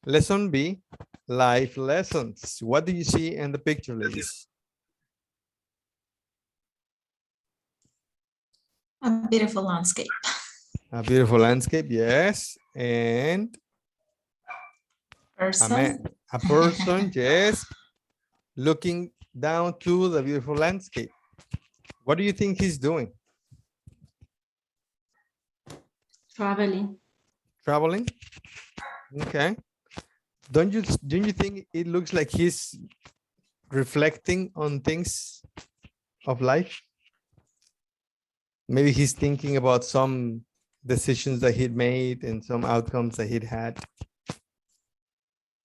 Lesson B, life lessons. What do you see in the picture, ladies? A beautiful landscape. A beautiful landscape, yes. And Person. a person, yes, looking down to the beautiful landscape. What do you think he's doing? Traveling. Traveling? Okay. Don't you think it looks like he's reflecting on things of life? Maybe he's thinking about some decisions that he'd made and some outcomes that he'd had.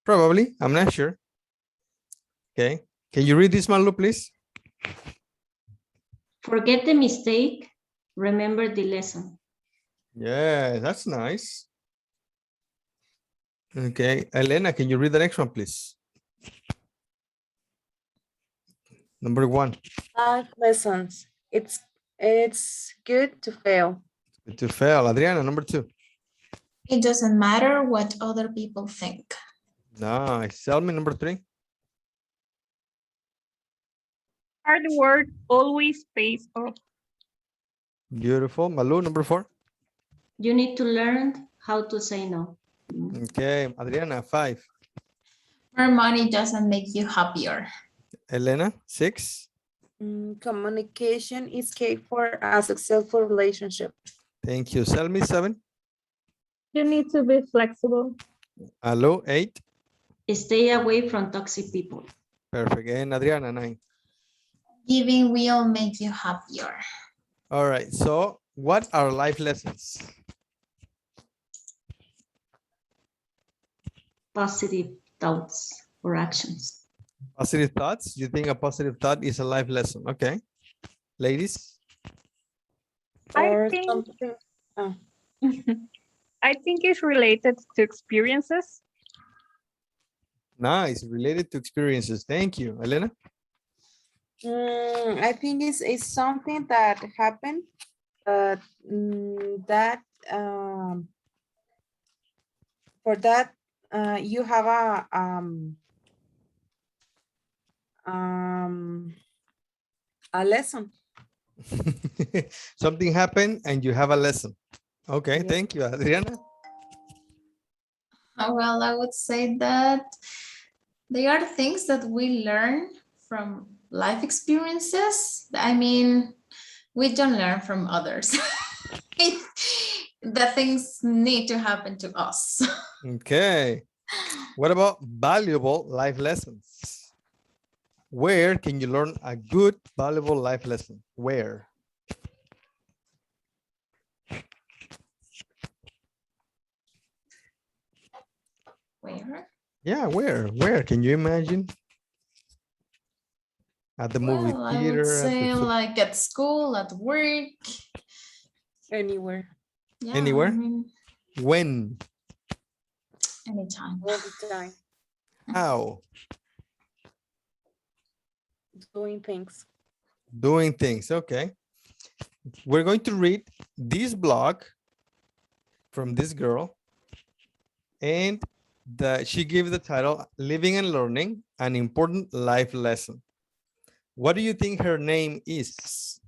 Probably, I'm not sure. Okay. Can you read this, Marlo, please? Forget the mistake. Remember the lesson. Yeah, that's nice. Okay. Elena, can you read the next one, please? Number 1. Life lessons. It's good to fail. Good to fail. Adriana, number 2. It doesn't matter what other people think. Nice. Selmy, number 3. Hard work always pays off. Beautiful. Malu, number 4. You need to learn how to say no. Okay. Adriana, 5. More money doesn't make you happier. Elena, 6. Communication is key for a successful relationship. Thank you. Selmy, 7. You need to be flexible. Alo, 8. Stay away from toxic people. Perfect. And Adriana, 9. Giving will make you happier. All right. So what are life lessons? Positive thoughts or actions. Positive thoughts. You think a positive thought is a life lesson. Okay. Ladies? Or I think something. Oh. I think it's related to experiences. Nice. Related to experiences. Thank you. Elena? I think it's something that happened that for that you have a lesson. Something happened and you have a lesson. Okay. Yeah. Thank you. Adriana? Well, I would say that they are things that we learn from life experiences. I mean, we don't learn from others. The things need to happen to us. Okay. What about valuable life lessons? Where can you learn a good, valuable life lesson? Where? Where? Yeah, where? Where? Can you imagine? At the movie Well, I would theater? say like at school, at work. Anywhere, Yeah, Anywhere? I mean, When? anytime. all the time, How? doing things. Doing things. Okay. We're going to read this blog from this girl. And she gave the title, Living and Learning, an Important Life Lesson. What do you think her name is?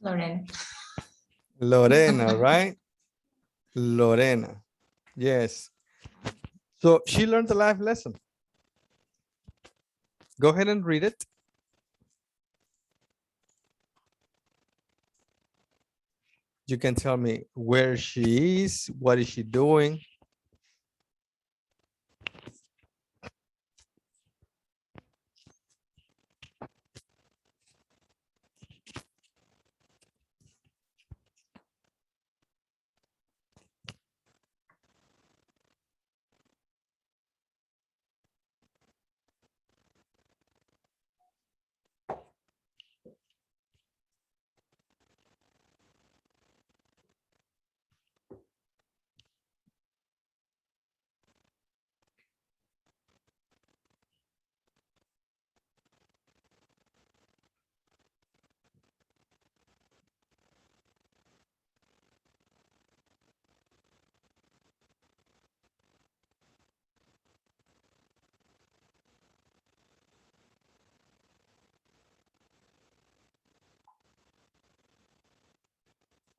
Lorena. Lorena, right? Lorena. Yes. So she learned a life lesson. Go ahead and read it. You can tell me where she is, what is she doing?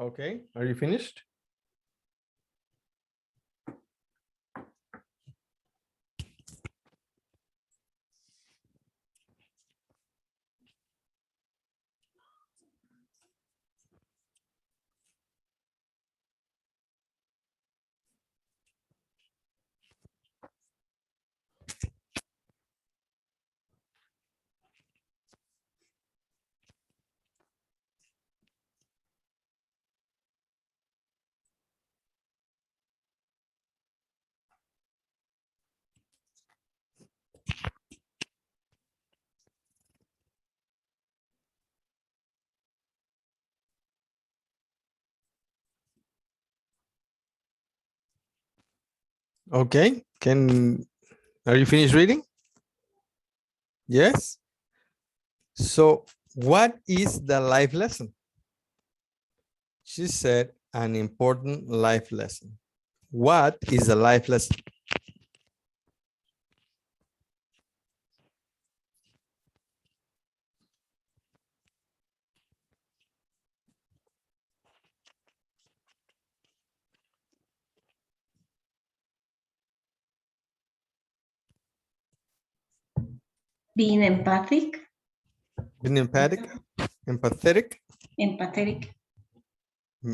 Okay, are you finished? Okay, are you finished reading? Yes. So what is the life lesson? She said an important life lesson. What is a life lesson? Being empathic, Being empathetic. empathetic,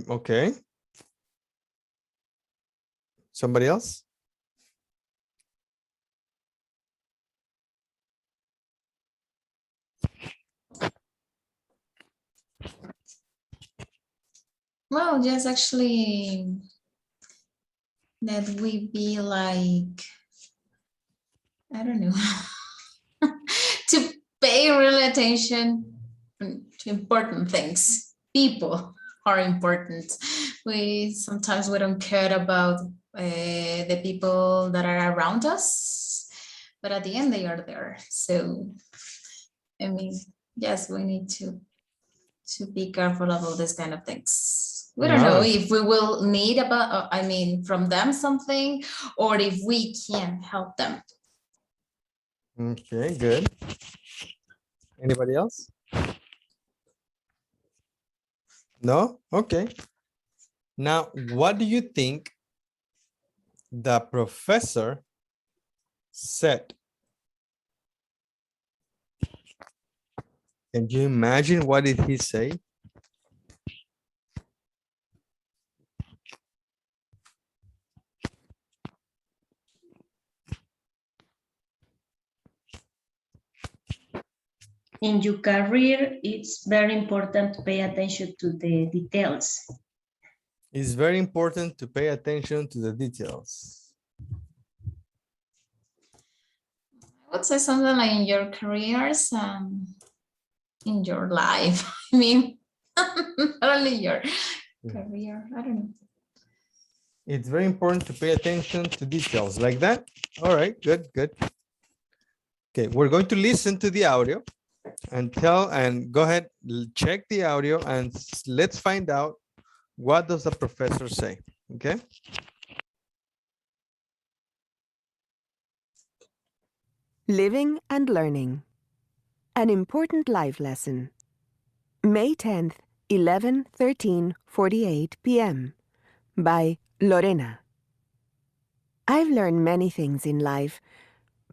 Okay. Somebody else? Well, just actually that we be like, I don't know, to pay real attention to important things. People are important. Sometimes we don't care about the people that are around us, but at the end they are there. So, I mean, yes, we need to be careful about this kind of things. We don't know Nice. if we will need from them something, or if we can help them. Okay, good. Anybody else? No? Okay. Now, what do you think the professor said? Can you imagine what did he say? in your career, it's very important to pay attention to the details. It's very important to pay attention to the details. I would say something like in your careers, in your life. I mean, not only your career. I don't know. It's very important to pay attention to details like that. All right, good, good. Okay, we're going to listen to the audio and go ahead, check the audio and let's find out what does the professor say, okay? Living and Learning. An Important Life Lesson. May 10th, 11:13:48 p.m. by Lorena. I've learned many things in life,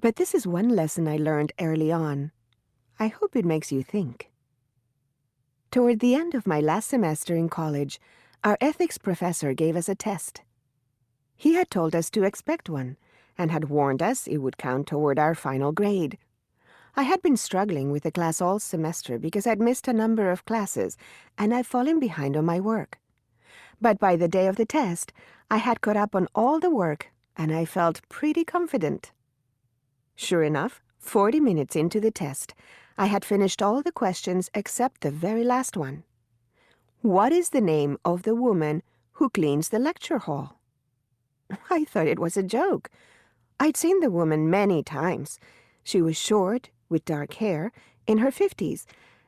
but this is one lesson I learned early on. I hope it makes you think. Toward the end of my last semester in college, our ethics professor gave us a test. He had told us to expect one and had warned us it would count toward our final grade. I had been struggling with the class all semester because I'd missed a number of classes and I'd fallen behind on my work. But by the day of the test, I had caught up on all the work and I felt pretty confident. Sure enough, 40 minutes into the test, I had finished all the questions except the very last one. What is the name of the woman who cleans the lecture hall? I thought it was a joke. I'd seen the woman many times. She was short, with dark hair, in her 50s,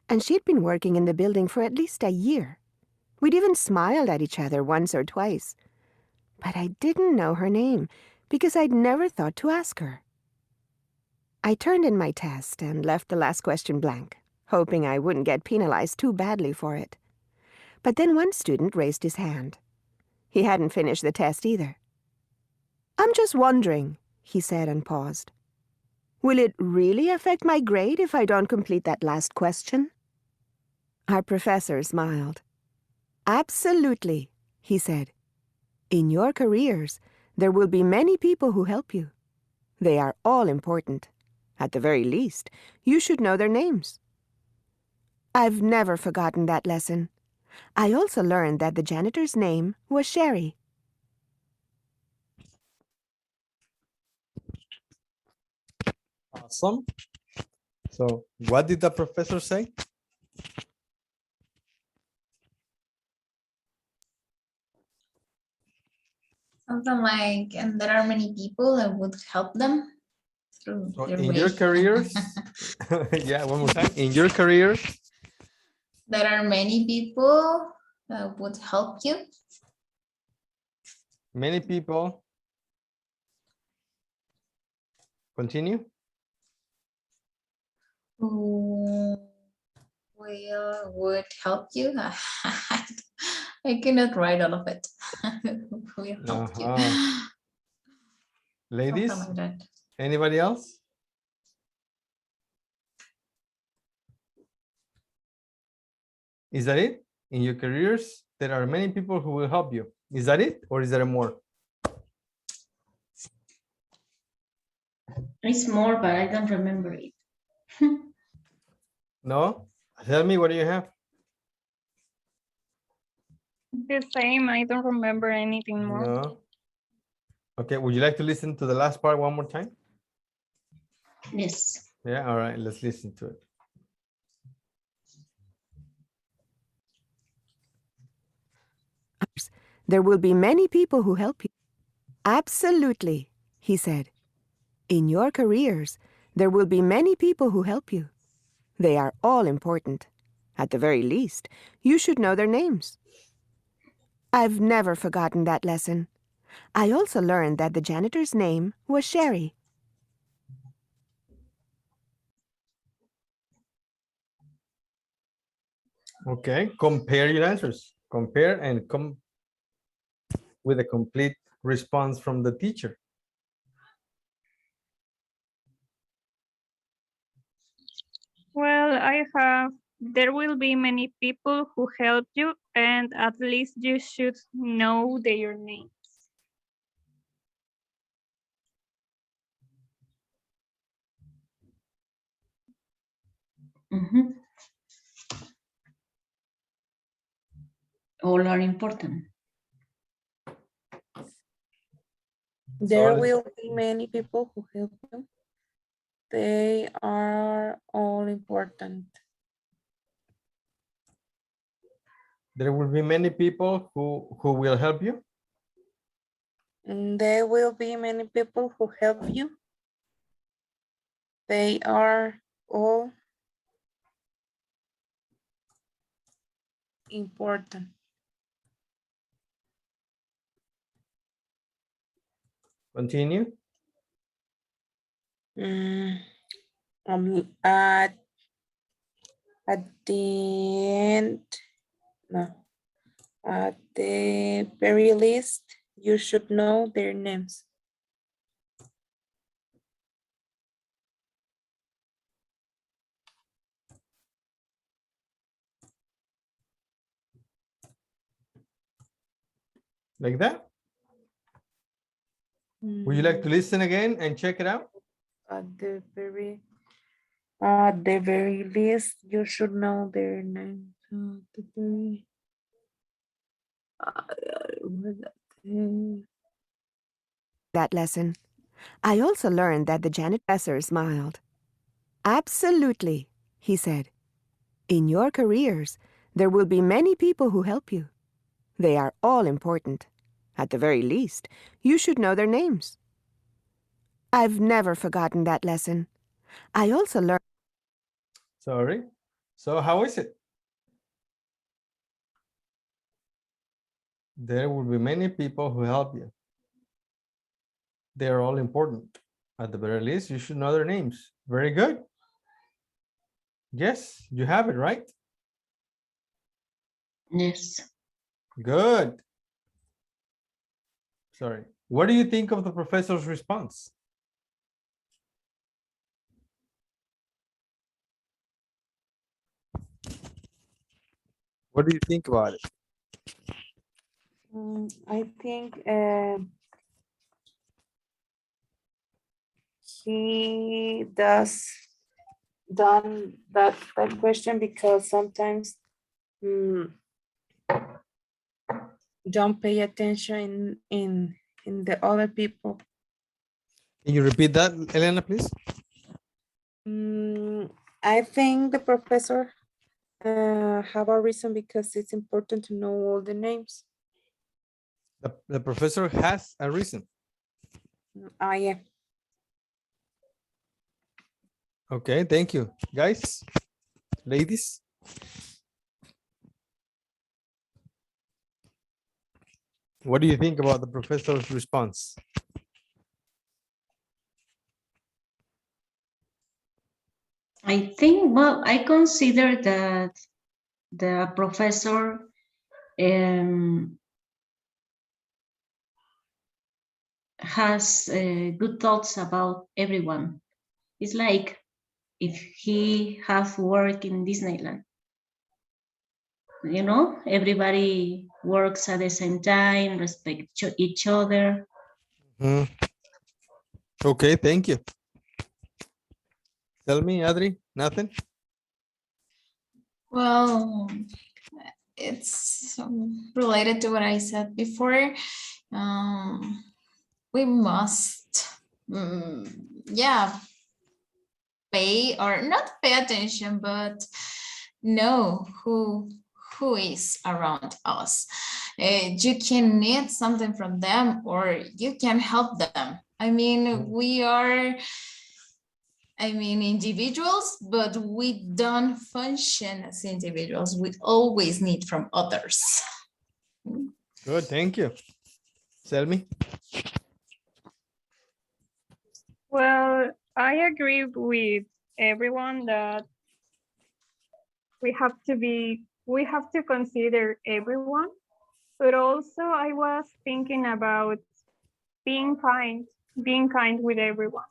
and she'd been working in the building for at least a year. We'd even smiled at each other once or twice. But I didn't know her name because I'd never thought to ask her. I turned in my test and left the last question blank, hoping I wouldn't get penalized too badly for it. But then one student raised his hand. He hadn't finished the test either. "I'm just wondering," he said and paused. "Will it really affect my grade if I don't complete that last question?" Our professor smiled. "Absolutely," he said. "In your careers, there will be many people who help you. They are all important. At the very least, you should know their names." I've never forgotten that lesson. I also learned that the janitor's name was Sherry. Awesome. So what did the professor say? Something like, and there are many people that would help them through So their in way. your careers, yeah, one more time. In your careers, There are many people that would help you. many people. Continue. Who would help you. I cannot write all of it. Who will help you. Ladies, Something like that. anybody else? Is that it? In your careers, there are many people who will help you. Is that it? Or is there more? It's more, but I don't remember it. No? Tell me, what do you have? The same. I don't remember anything more. No. Okay, would you like to listen to the last part one more time? Yes. Yeah, all right, let's listen to it. There will be many people who help you. Absolutely, he said. In your careers, there will be many people who help you. They are all important. At the very least, you should know their names. I've never forgotten that lesson. I also learned that the janitor's name was Sherry. Okay, compare your answers. Compare and come with a complete response from the teacher. Well, I have, there will be many people who help you, and at least you should know their name. Mhm. All are important. There let's- will be many people who help you. They are all important. There will be many people who will help you. There will be many people who help you. They are all important. Continue. At the end, no, at the very least, you should know their names. Like that. Would you like to listen again and check it out? At the very least, you should know their names. That lesson. I also learned that the janitor smiled. Absolutely, he said. In your careers, there will be many people who help you. They are all important. At the very least, you should know their names. I've never forgotten that lesson. I also learned. Sorry. So how is it? There will be many people who help you. They're all important. At the very least, you should know their names. Very good. Yes, you have it, right? Yes. Good. Sorry. What do you think of the professor's response? What do you think about it? I think he done that question because sometimes don't pay attention in the other people. Can you repeat that, Elena, please? I think the professor have a reason because it's important to know all the names. The professor has a reason. Yeah. Okay, thank you. Guys, ladies. What do you think about the professor's response? I think, well, I consider that the professor has good thoughts about everyone. It's like if he have work in Disneyland. You know, everybody works at the same time, respect each other. Mhm. Okay, thank you. Tell me, Adri, nothing? Well, it's related to what I said before. We must, yeah, pay or not pay attention, but know who is around us. You can need something from them or you can help them. I mean, we are individuals, but we don't function as individuals. We always need from others. Good, thank you. Tell me. Well, I agree with everyone that we have to consider everyone, but also I was thinking about being kind with everyone.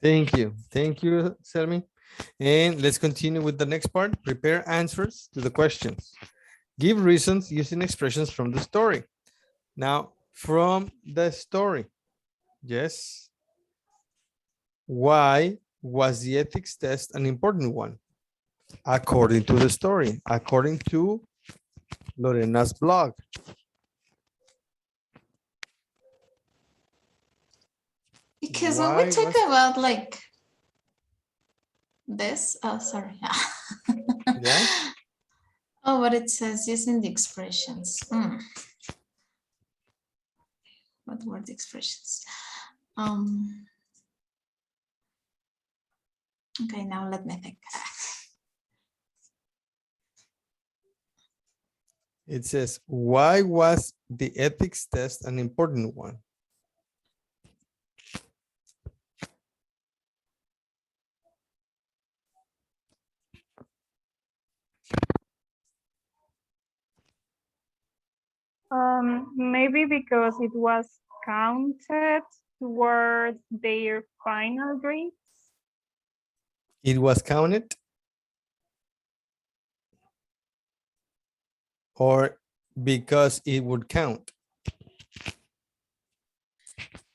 Thank you. Thank you, Selmi. And let's continue with the next part. Prepare answers to the questions. Give reasons using expressions from the story. Now, from the story, yes. Why was the ethics test an important one? According to the story, according to Lorena's blog. Because when we talk about like this, oh, sorry. Yeah. Oh, what it says using the expressions. What were the expressions? Okay, now let me think. It says, why was the ethics test an important one? Maybe because it was counted towards their final grades. It was counted? Or because it would count?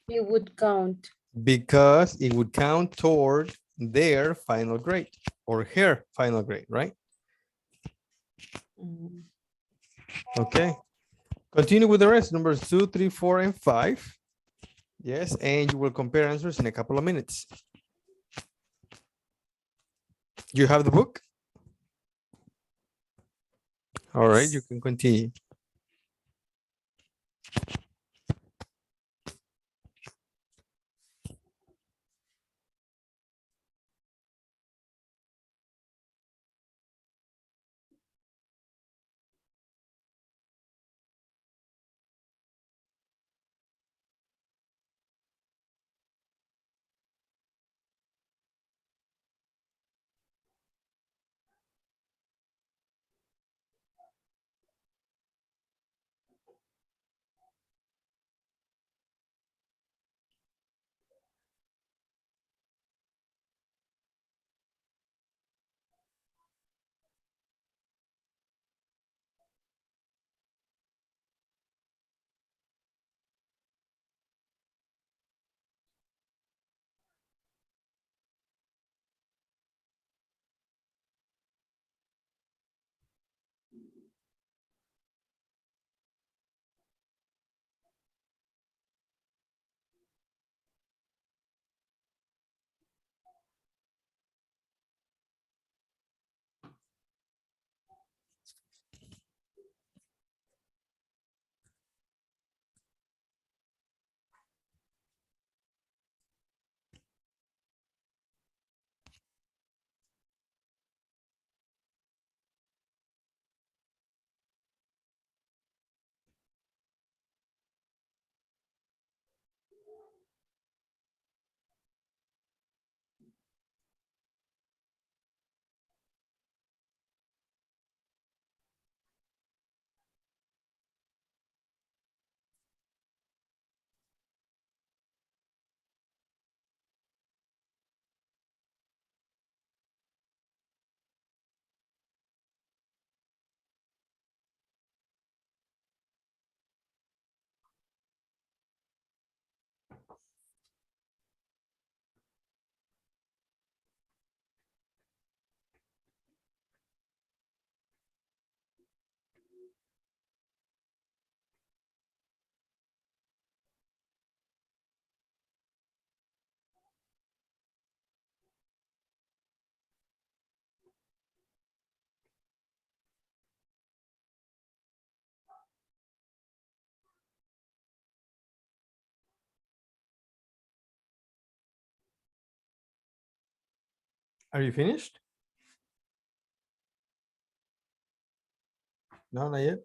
It would count. Because it would count toward their final grade or her final grade, right? Okay. Continue with the rest, numbers 2, 3, 4, and 5. Yes, and you will compare answers in a couple of minutes. You have the book? All right, you can continue. Are you finished? No, not yet.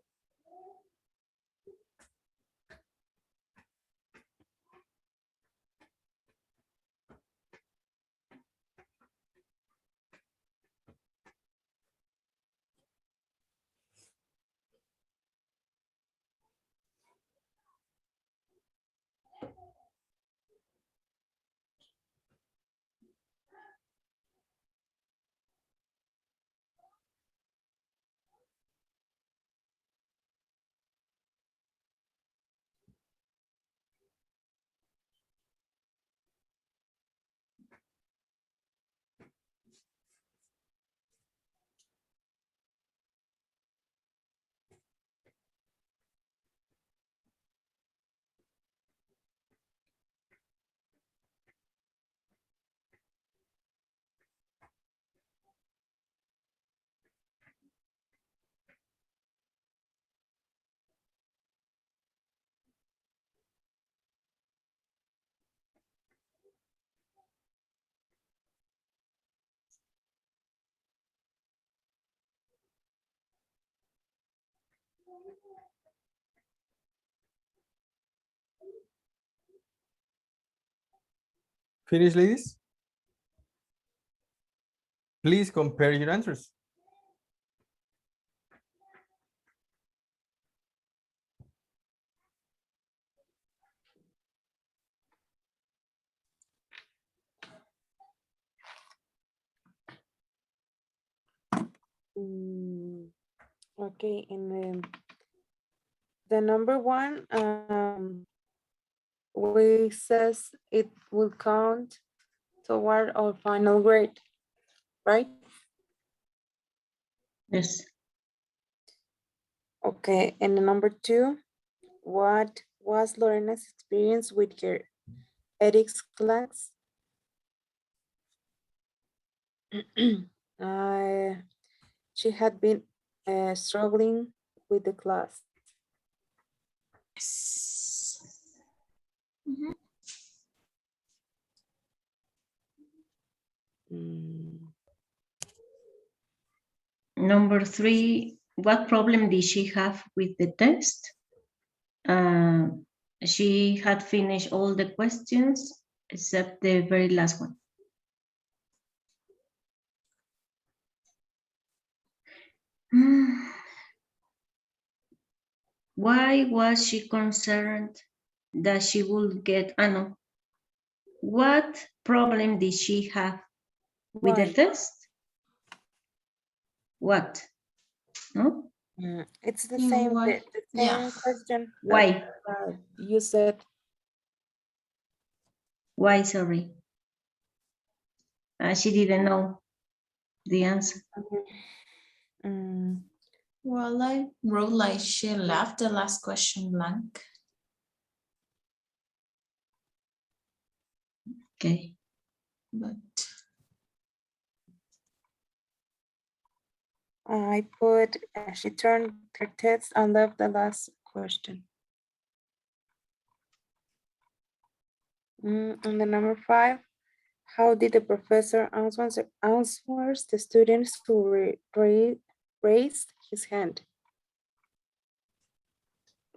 Finish, ladies? Please compare your answers. Okay, and the number one, we says it will count toward our final grade, right? Yes. Okay, and the number two, what was Lorena's experience with her ethics class? She had been struggling with the class. Yes. Mhm. Mm, Number three, what problem did she have with the test? She had finished all the questions except the very last one. Why was she concerned that she would get, no. What problem did she have with the Why? test? What? No? It's the In same, what? the Yeah. same question that Why? you said. Why, sorry? She didn't know the answer. Mm, Well, I wrote like she left the last question blank. Okay. But I put, she turned her test and left the last question. And the number five, how did the professor answers the students who raised his hand?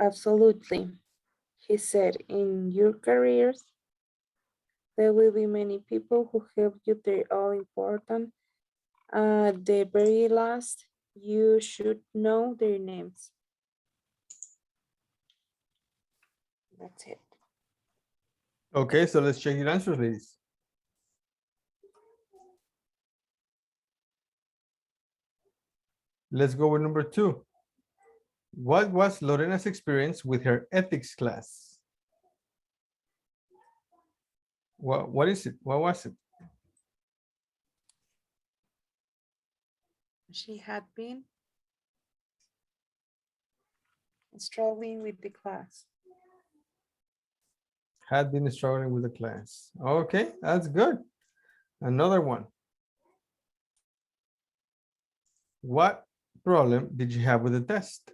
Absolutely. He said, in your careers, there will be many people who help you. They're all important. The very last, you should know their names. That's it. Okay, so let's check your answers, ladies. Let's go with number two. What was Lorena's experience with her ethics class? What is it? What was it? She had been struggling with the class. Had been struggling with the class. Okay, that's good. Another one. What problem did you have with the test?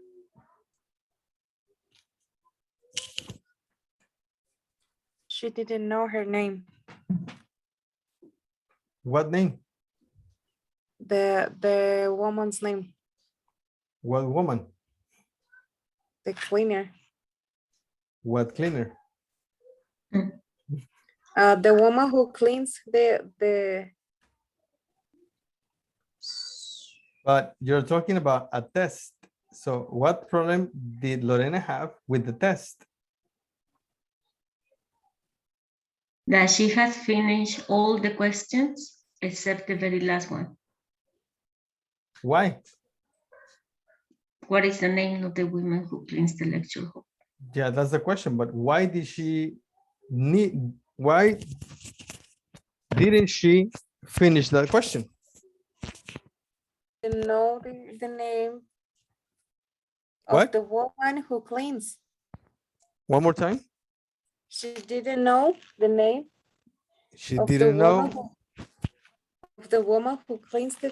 She didn't know her name. What name? The woman's name, What woman? the cleaner. What cleaner? The woman who cleans the But you're talking about a test. So what problem did Lorena have with the test? That she has finished all the questions except the very last one. Why? What is the name of the woman who cleans the lecture hall? Yeah, that's the question. But why did she need, why didn't she finish that question? didn't know the name of What? the woman who cleans. One more time? She didn't know the name She of didn't know. the woman who cleans the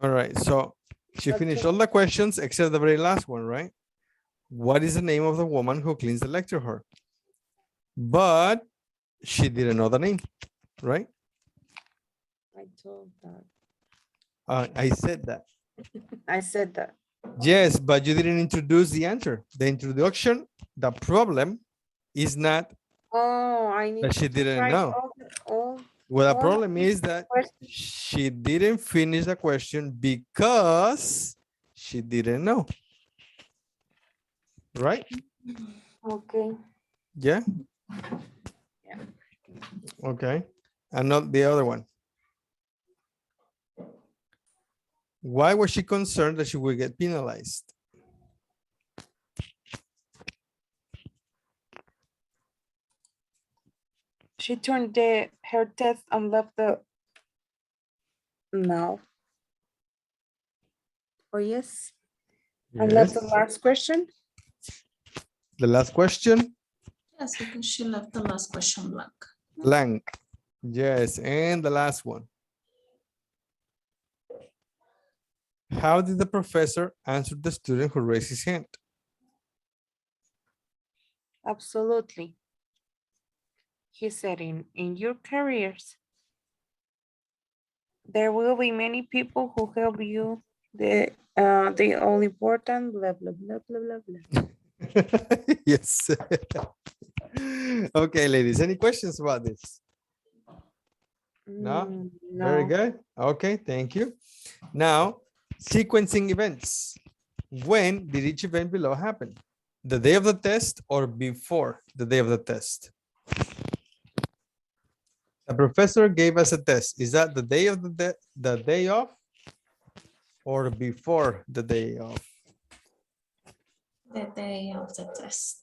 All right, so she finished all the questions except the very last one, right? What is the name of the woman who cleans the lecture hall? But she didn't know the name, right? I told that. I said that. I said that. Yes, but you didn't introduce the answer. The introduction, the problem is not Oh, I need that she to didn't write know. all Well, the all problem is that questions. she didn't finish the question because she didn't know. Right? Okay. Yeah? Yeah. Okay. And not the other one. Why was she concerned that she would get penalized? She turned her test and left the no. Oh yes. And left the Yes. last question. The last question, Yes, because she left the last question blank. blank. Yes, and the last one. How did the professor answer the student who raised his hand? Absolutely. He said in your careers, there will be many people who help you. The all important blah blah blah blah blah blah. Yes. Okay, ladies, any questions about this? No? Very No. good. Okay, thank you. Now, sequencing events. When did each event below happen? The day of the test or before the day of the test? The professor gave us a test. Is that the day of the day of or before the day of? The day of the test.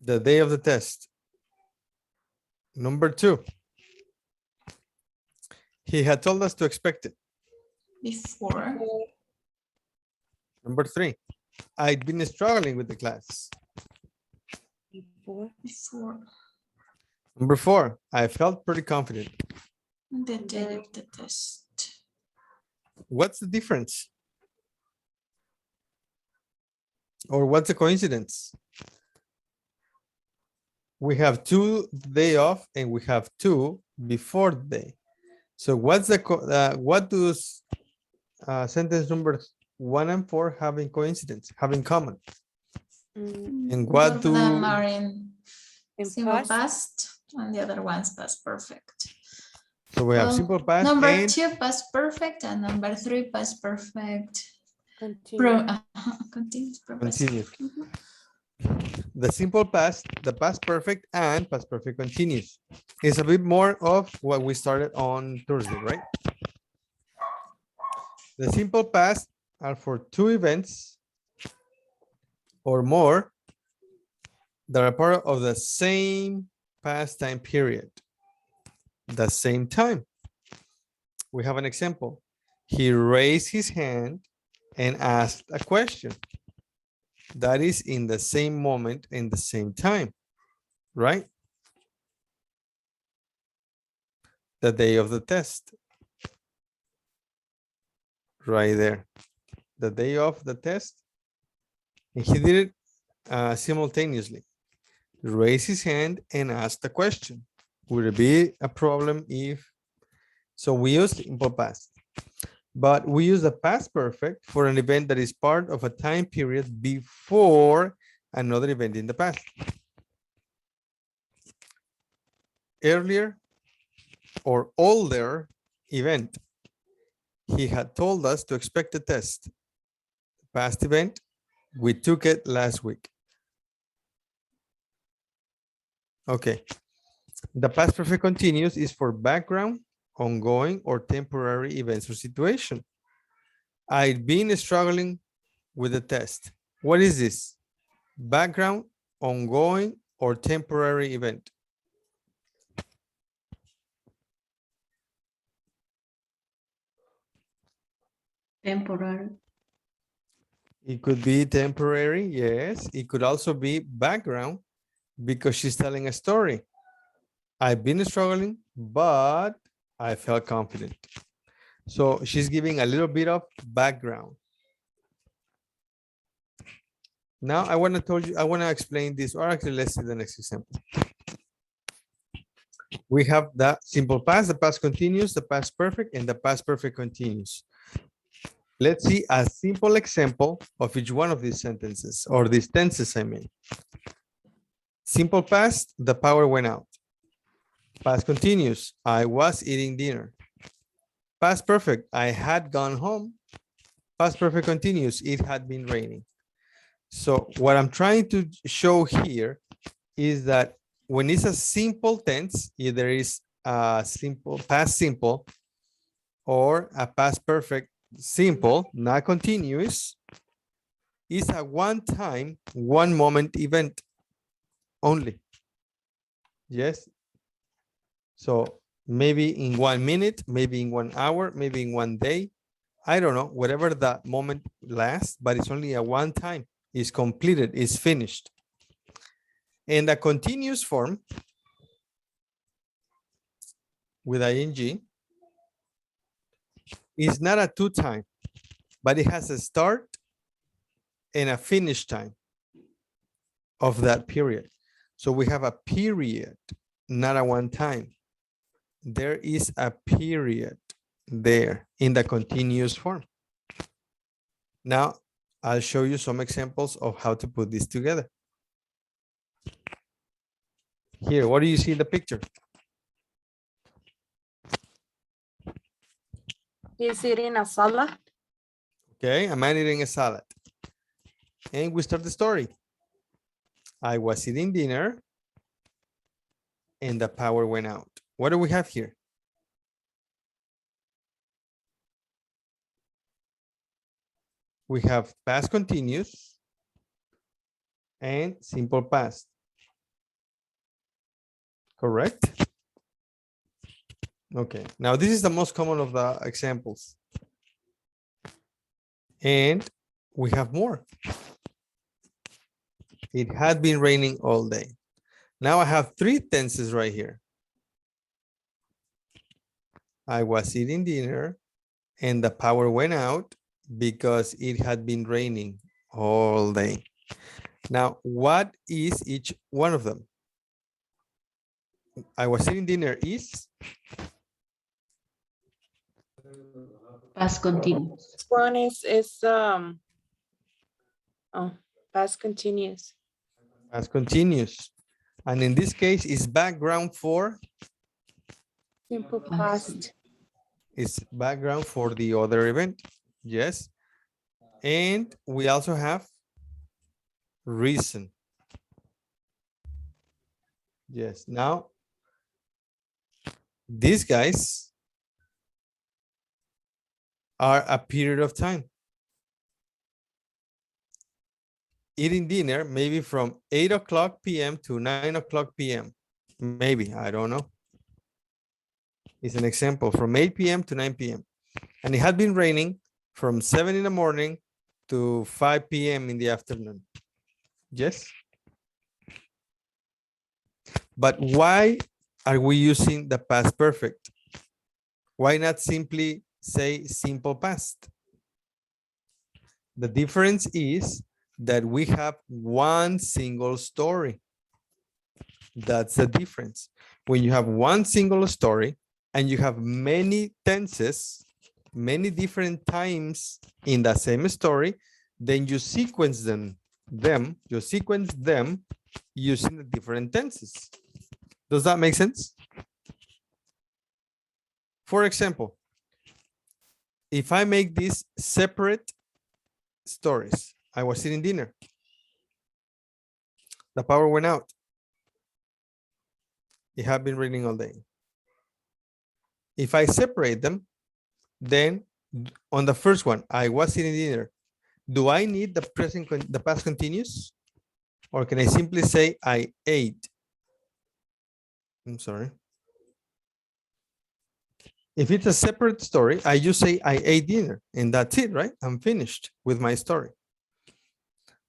The day of the test. Number 2. He had told us to expect it. Before. Number 3. I'd been struggling with the class. Before. Before Number 4. I felt pretty confident. the day of the test. What's the difference? Or what's the coincidence? We have 2 day off and we have 2 before the day. So what's the what does sentence numbers 1 and 4 have in coincidence, have in common? And what Both of them do are in In simple past. past and the other one's past perfect. so we have Well, simple past number and 2 past perfect and number 3 past perfect. Continue. Continuous past continuous. perfect. Mhm. The simple past, the past perfect and past perfect continuous. It's a bit more of what we started on Thursday, right? The simple past are for 2 events or more that are part of the same past time period, the same time. We have an example. He raised his hand and asked a question. That is in the same moment in the same time, right? The day of the test. Right there. The day of the test. And he did it simultaneously. Raise his hand and ask the question. Would it be a problem if So we use simple past. But we use the past perfect for an event that is part of a time period before another event in the past. Earlier or older event. He had told us to expect a test. Past event, we took it last week. Okay. The past perfect continuous is for background, ongoing, or temporary events or situation. I've been struggling with the test. What is this? Background, ongoing, or temporary event? Temporary. It could be temporary, yes. It could also be background because she's telling a story. I've been struggling, but I felt confident. So she's giving a little bit of background. Now I want to explain this, or actually let's see the next example. We have the simple past, the past continuous, the past perfect, and the past perfect continuous. Let's see a simple example of each one of these sentences, or these tenses, I mean. Simple past, the power went out. Past continuous, I was eating dinner. Past perfect, I had gone home. Past perfect continuous, it had been raining. So what I'm trying to show here is that when it's a simple tense, either is a simple past simple or a past perfect simple, not continuous, is a one time, one moment event only. Yes. So maybe in 1 minute, maybe in 1 hour, maybe in 1 day. I don't know, whatever that moment lasts, but it's only a one time. It's completed, it's finished. And the continuous form with ing is not a two time, but it has a start and a finish time of that period. So we have a period, not a one time. There is a period there in the continuous form. Now, I'll show you some examples of how to put this together. Here, what do you see in the picture? He's eating a salad. Okay, a man eating a salad. And we start the story. I was eating dinner and the power went out. What do we have here? We have past continuous and simple past. Correct? Okay, now this is the most common of the examples. And we have more. It had been raining all day. Now I have three tenses right here. I was eating dinner and the power went out because it had been raining all day. Now, what is each one of them? I was eating dinner is? Past continuous. This one is past continuous. Past continuous. And in this case, is background for? Simple past. It's background for the other event. Yes. And we also have reason. Yes. Now, these guys are a period of time. Eating dinner, maybe from 8 o'clock p.m. to 9 o'clock p.m. Maybe, I don't know. It's an example from 8 p.m. to 9 p.m. And it had been raining from 7 in the morning to 5 p.m. in the afternoon. Yes. But why are we using the past perfect? Why not simply say simple past? The difference is that we have one single story. That's the difference. When you have one single story, and you have many tenses, many different times in the same story, then you sequence them using the different tenses. Does that make sense? For example, if I make these separate stories, I was eating dinner. The power went out. It had been raining all day. If I separate them, then on the first one, I was eating dinner. Do I need the past continuous? Or can I simply say I ate? I'm sorry. If it's a separate story, I just say I ate dinner and that's it, right? I'm finished with my story.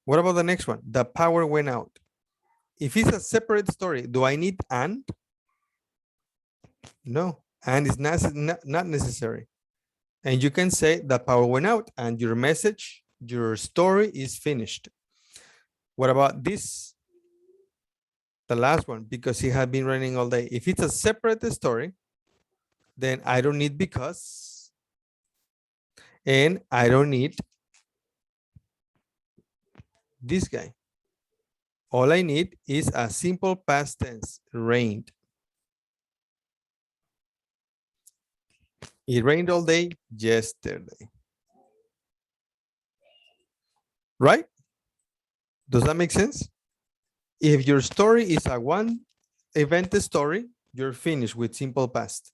What about the next one? The power went out. If it's a separate story, do I need and? No, and it's not necessary. And you can say the power went out and your message, your story is finished. What about this? The last one, because it had been raining all day. If it's a separate story, then I don't need because, and I don't need this guy. All I need is a simple past tense, rained. It rained all day yesterday. Right? Does that make sense? If your story is a one event story, you're finished with simple past.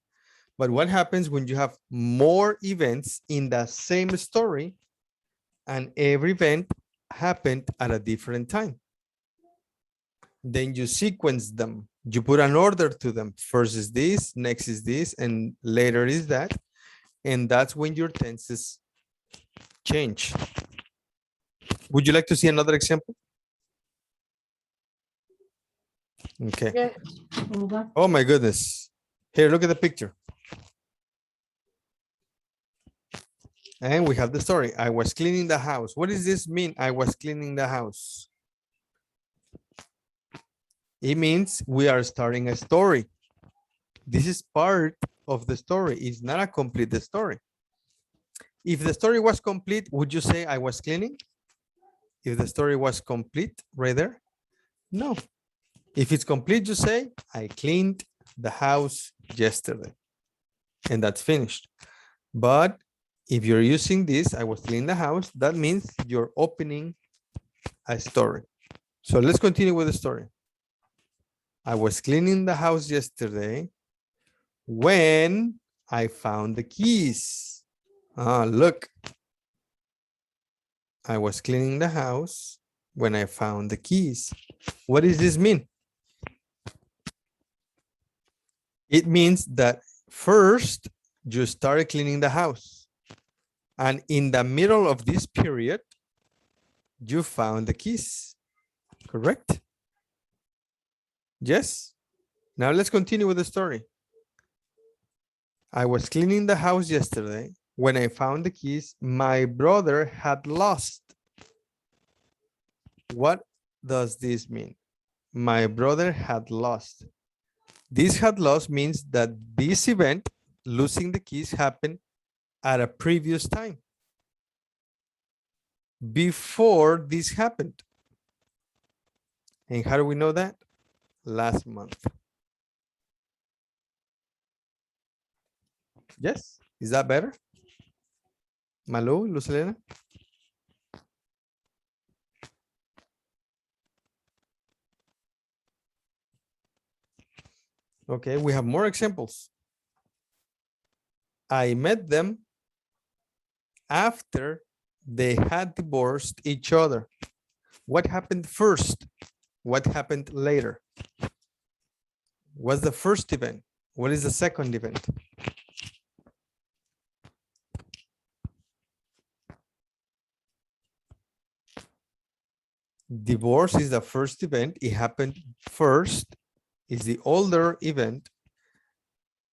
But what happens when you have more events in the same story and every event happened at a different time? Then you sequence them. You put an order to them. First is this, next is this, and later is that. And that's when your tenses change. Would you like to see another example? Okay. Yes. Oh my goodness. Here, look at the picture. And we have the story. I was cleaning the house. What does this mean? I was cleaning the house. It means we are starting a story. This is part of the story. It's not a complete story. If the story was complete, would you say I was cleaning? If the story was complete right there? No. If it's complete, you say I cleaned the house yesterday. And that's finished. But if you're using this, I was cleaning the house, that means you're opening a story. So let's continue with the story. I was cleaning the house yesterday when I found the keys. Look. I was cleaning the house when I found the keys. What does this mean? It means that first you started cleaning the house. And in the middle of this period, you found the keys, correct? Yes. Now let's continue with the story. I was cleaning the house yesterday when I found the keys my brother had lost. What does this mean? My brother had lost. This had lost means that this event, losing the keys, happened at a previous time. Before this happened. And how do we know that? Last month. Yes, is that better? Malu, Lucelena? Okay, we have more examples. I met them after they had divorced each other. What happened first? What happened later? What's the first event? What is the second event? Divorce is the first event. It happened first. Is the older event.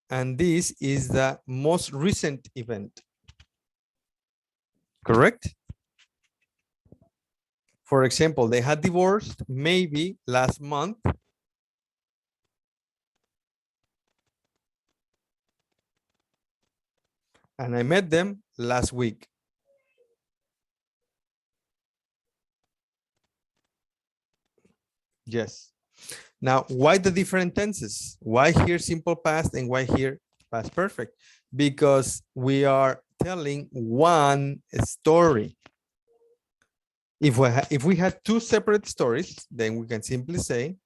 And this is the most recent event. Correct? For example, they had divorced maybe last month. And I met them last week. Yes. Now, why the different tenses? Why here simple past and why here past perfect? Because we are telling one story. If we had two separate stories, then we can simply say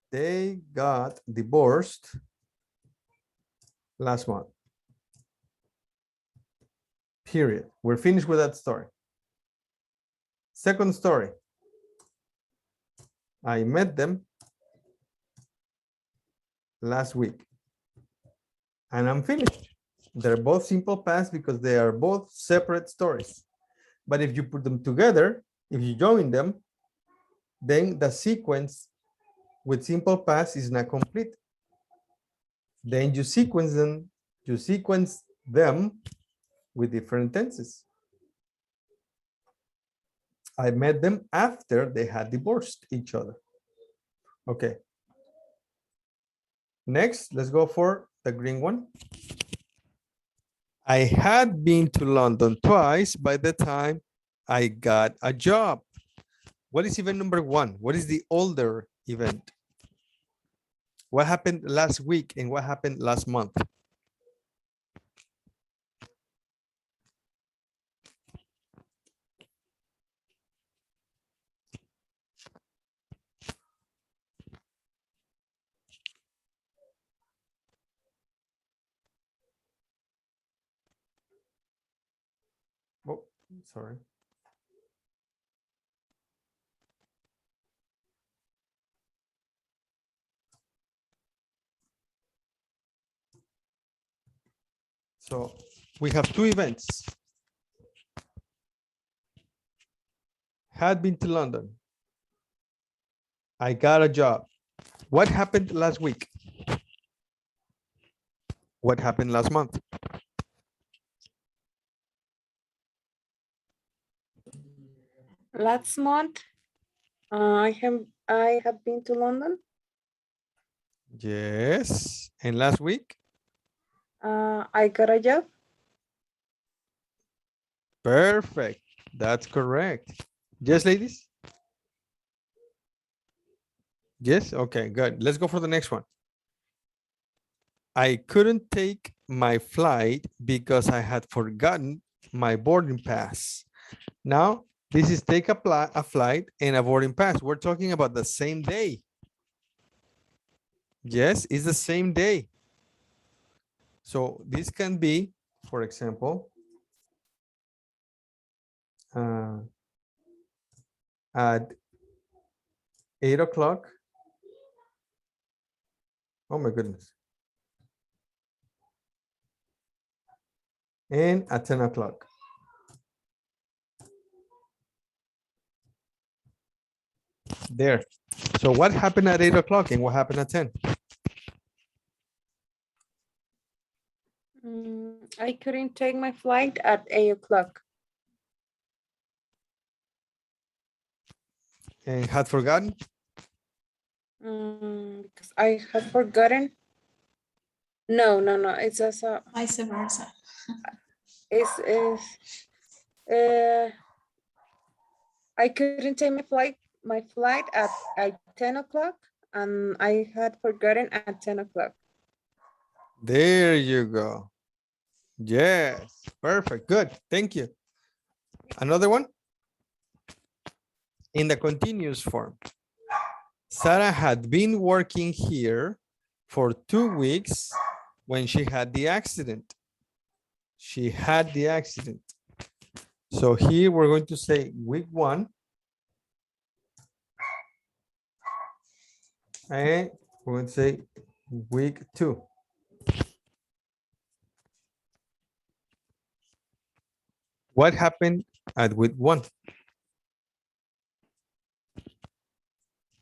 they got divorced last month. Period. We're finished with that story. Second story. I met them last week. And I'm finished. They're both simple past because they are both separate stories. But if you put them together, if you join them, then the sequence with simple past is not complete. Then you sequence them with different tenses. I met them after they had divorced each other. Okay. Next, let's go for the green one. I had been to London twice by the time I got a job. What is event number one? What is the older event? What happened last week and what happened last month? Oh, sorry. So we have two events. Had been to London. I got a job. What happened last week? What happened last month? Last month, I have been to London. Yes. And last week? I got a job. Perfect. That's correct. Yes, ladies? Yes? Okay, good. Let's go for the next one. I couldn't take my flight because I had forgotten my boarding pass. Now, this is take a flight and a boarding pass. We're talking about the same day. Yes, it's the same day. So this can be, for example, at 8 o'clock. Oh my goodness. And at 10 o'clock. There. So what happened at 8 o'clock and what happened at 10? I couldn't take my flight at 8 o'clock. And had forgotten? Because I had forgotten. No. It's just a. Vice versa. I couldn't take my flight at 10 o'clock, and I had forgotten at 10 o'clock. There you go. Yes, perfect, good, thank you. Another one? In the continuous form. Sarah had been working here for 2 weeks when she had the accident. She had the accident. So here we're going to say week 1. And we're going to say week 2. What happened at week 1?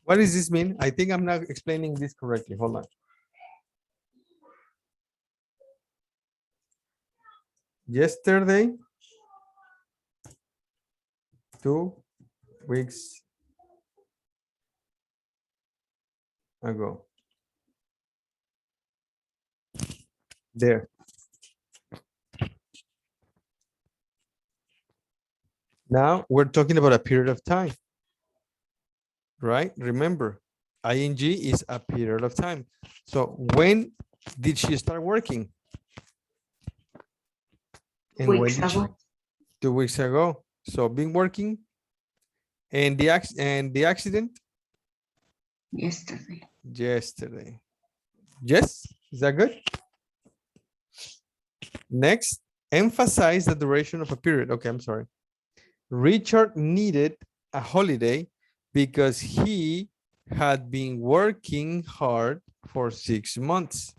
What does this mean? I think I'm not explaining this correctly. Hold on. Yesterday, 2 weeks ago. There. Now we're talking about a period of time, right? Remember, ing is a period of time. So when did she start working? And when Weeks did she? ago. 2 weeks ago. So been working, and the accident Yesterday. yesterday. Yes, is that good? Next, emphasize the duration of a period. Okay, I'm sorry. Richard needed a holiday because he had been working hard for 6 months.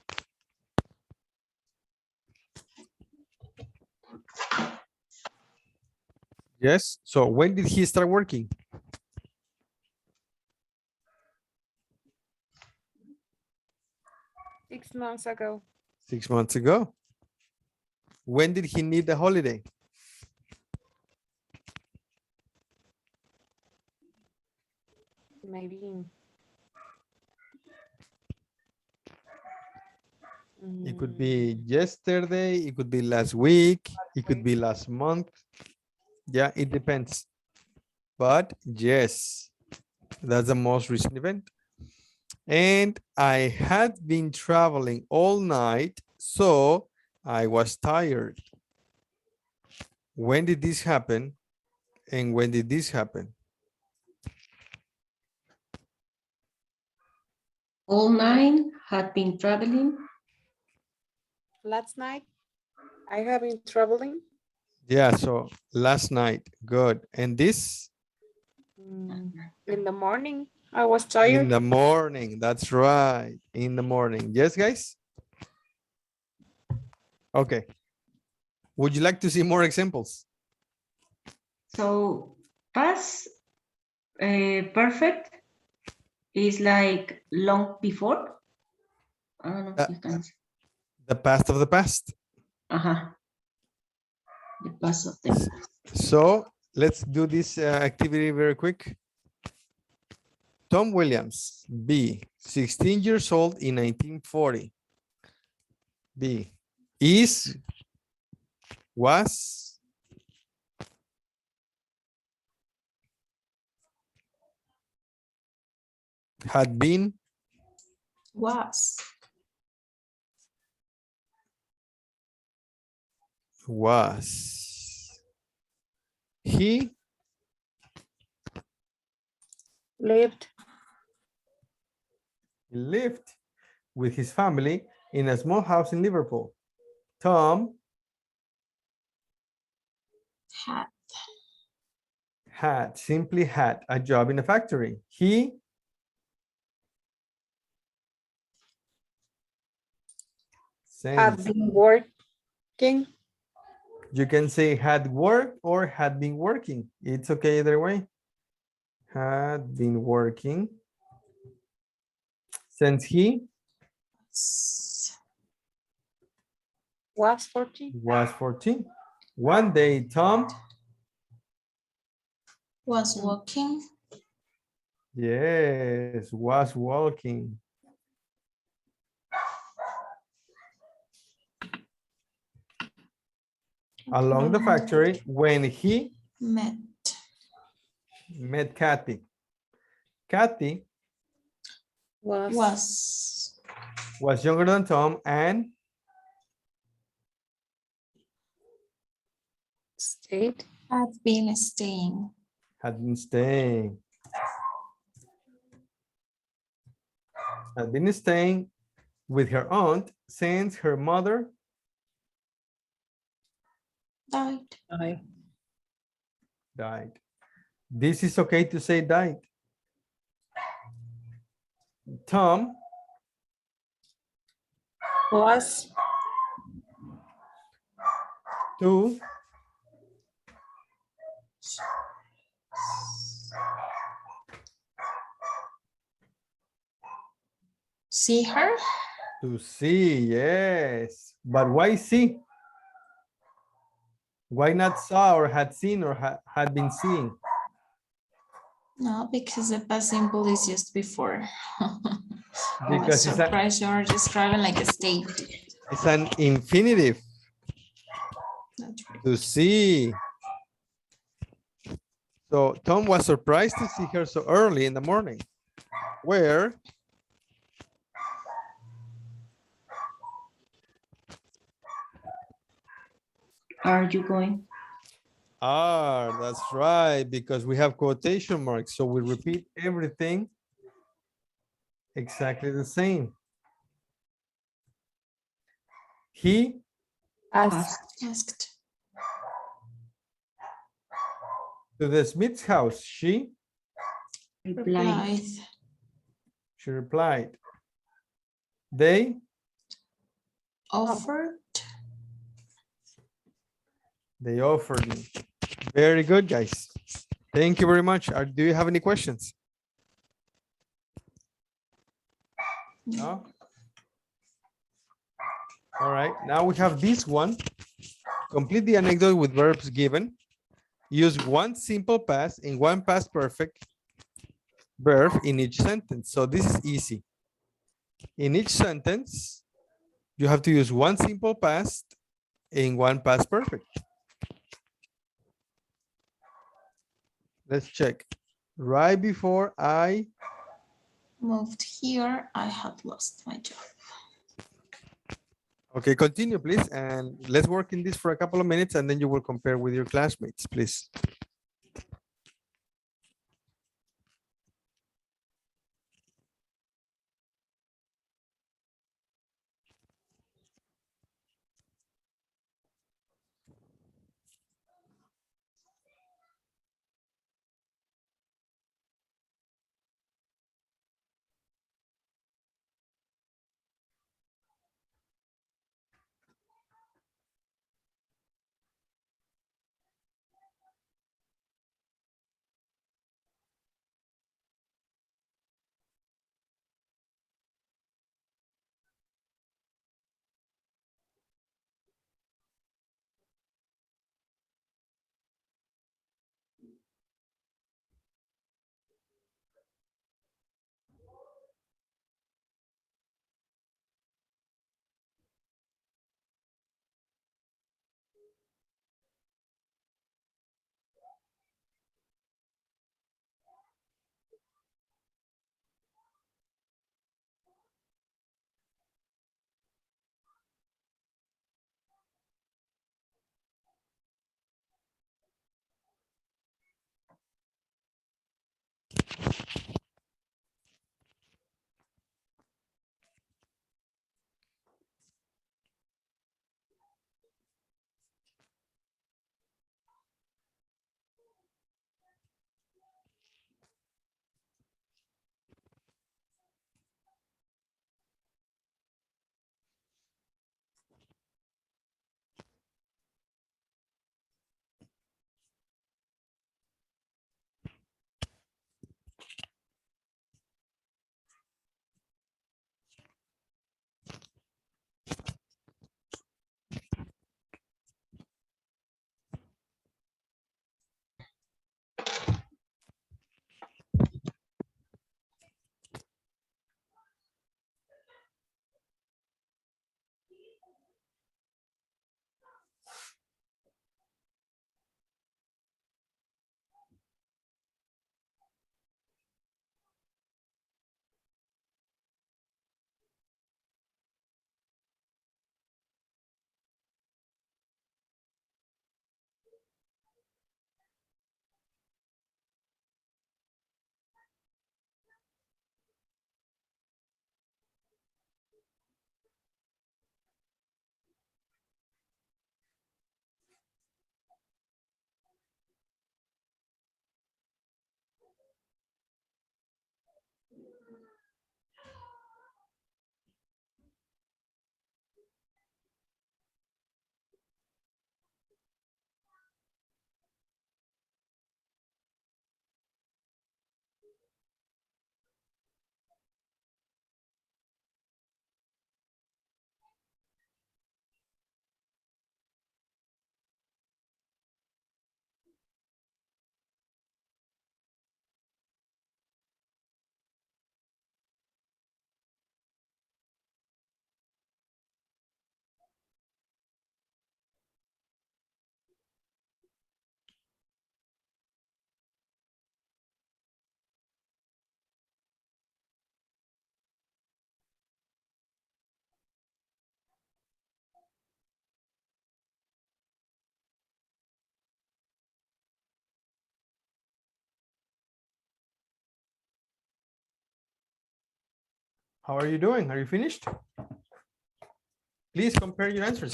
Yes. So when did he start working? Six months ago. 6 months ago. When did he need the holiday? Maybe. It could be yesterday. It could be last week. It could be last month. Yeah, it depends. But yes, that's the most recent event. And I had been traveling all night, so I was tired. When did this happen? And when did this happen? All nine had been traveling. Last night, I have been traveling. Yeah, so last night. Good. And this? In the morning, I was In tired. the morning. That's right. In the morning. Yes, guys? Okay. Would you like to see more examples? So past perfect is like long before. I don't know if you can. The past of the past. Uh-huh. The past of the past. So let's do this activity very quick. Tom Williams, B, 16 years old in 1940. B, is, was, had been, Was. was. He Lived. lived with his family in a small house in Liverpool. Tom simply had a job in a factory. He Had sent. been working. You can say had worked or had been working. It's okay either way. Had been working since he Was 14. was 14. One day, Tom, Was walking. yes, was walking. Along the factory when he Met. met Kathy. Kathy Was. was younger than Tom and Stayed. Had been staying. had been staying. Had been staying with her aunt since her mother Died. died. This is okay to say died. Tom Was. to See her? see, yes. But why see? Why not saw or had seen or had been seeing? No, because the past simple is just before. I'm Because surprised you're describing like a state. it's an infinitive. That's right. To see. So Tom was surprised to see her so early in the morning. Where Are you going? are, that's right, because we have quotation marks. So we repeat everything exactly the same. He Asked. Asked. to the Smith's house. She Reply. Replied. They Offered. offered me. Very good, guys. Thank you very much. Do you have any questions? No? All right, now we have this one. Complete the anecdote with verbs given. Use one simple past and one past perfect verb in each sentence. So this is easy. In each sentence, you have to use one simple past and one past perfect. Let's check. Right before I Moved here, I had lost my job. Okay, continue, please. And let's work in this for a couple of minutes and then you will compare with your classmates, please. How are you doing? Are you finished? Please compare your answers.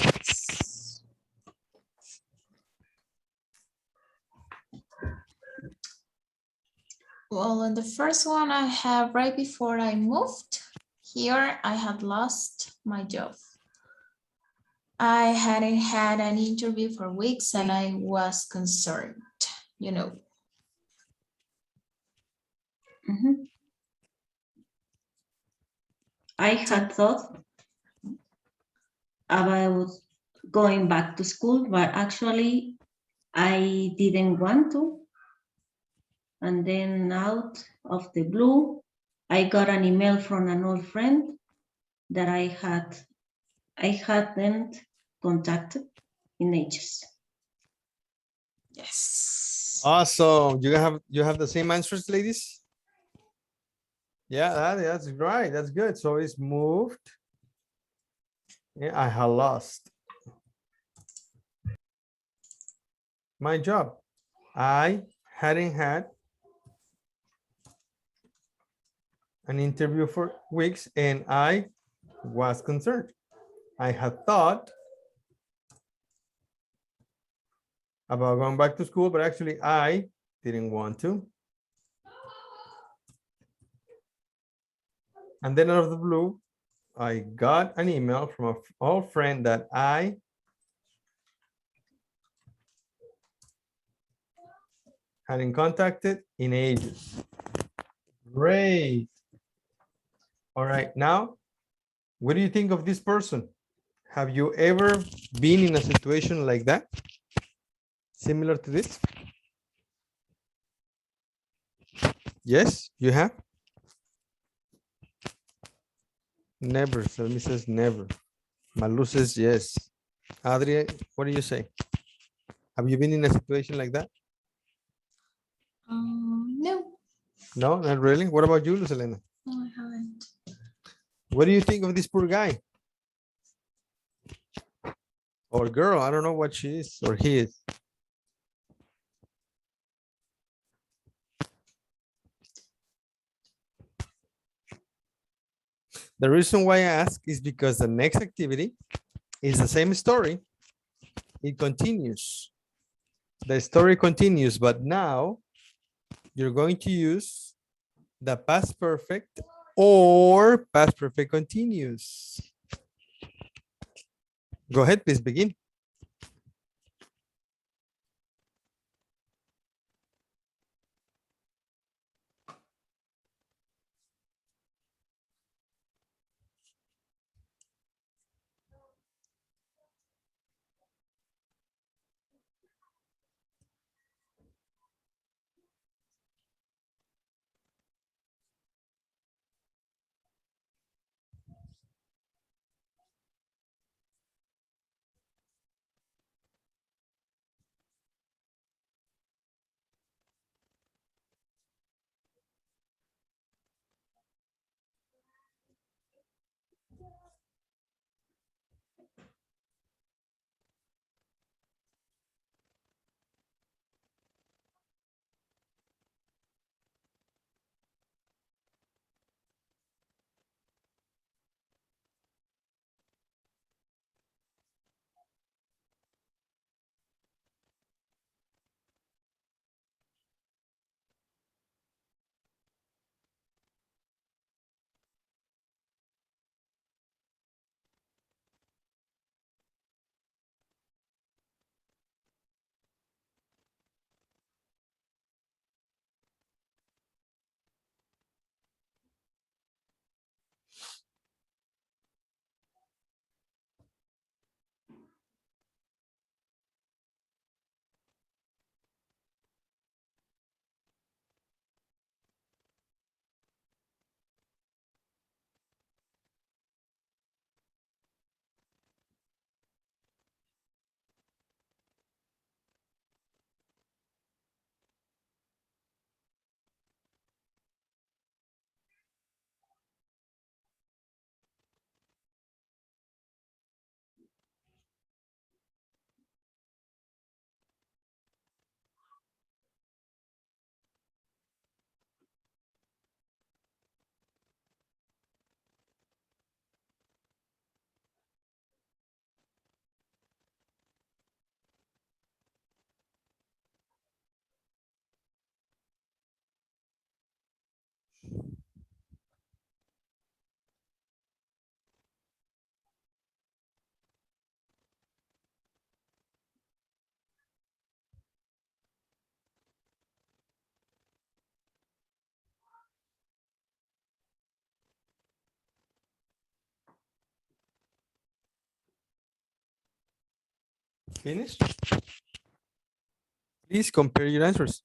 Well, in the first one I have right before I moved here, I had lost my job. I hadn't had an interview for weeks and I was concerned, you know. Mhm. I had thought about going back to school, but actually I didn't want to. And then out of the blue, I got an email from an old friend that I hadn't contacted in ages. Yes. Awesome. You have the same answers, ladies? Yeah, that's right. That's good. So it's moved. Yeah, I have lost my job. I hadn't had an interview for weeks and I was concerned. I had thought about going back to school, but actually I didn't want to. And then out of the blue, I got an email from an old friend that I hadn't contacted in ages. Great. All right, now, what do you think of this person? Have you ever been in a situation like that? Similar to this? Yes, you have? Never. Salmi says never. Malu says yes. Adria, what do you say? Have you been in a situation like that? No, No, not really. What about you, Lucelena? no, I haven't. What do you think of this poor guy? Or girl, I don't know what she is or he is. The reason why I ask is because the next activity is the same story. It continues. The story continues, but now you're going to use the past perfect or past perfect continuous. Go ahead, please begin. Finished? Please compare your answers.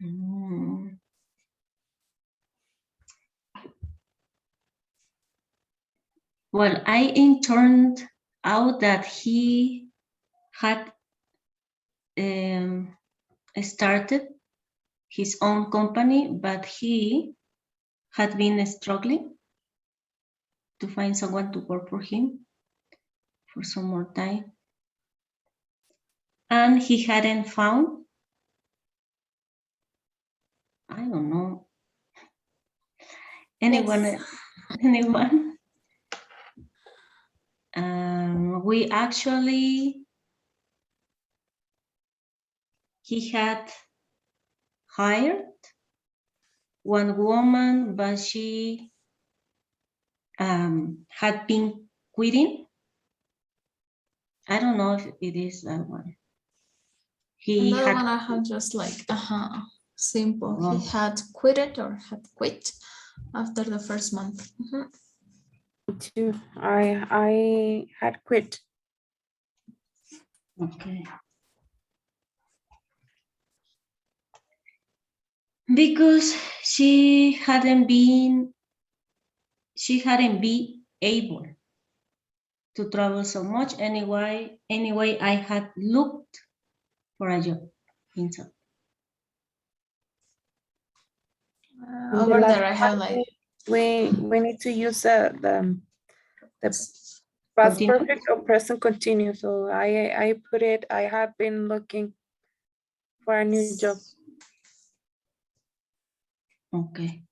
Mm. Well, I turned out that he had started his own company, but he had been struggling to find someone to work for him for some more time. And he hadn't found, I don't know, anyone. Yes. Anyone. We actually, he had hired one woman, but she had been quitting. I don't know if it is that one. He Another had one I have just like, simple. Oh. He had quitted or had quit after the first month. Mhm. Me too. I had quit. Okay. Because she hadn't been able to travel so much. Anyway, I had looked for a job in South. In the Over last there, I have like we need to use the past Continue. perfect or present continuous. So I put it. I have been looking for a new job. Okay.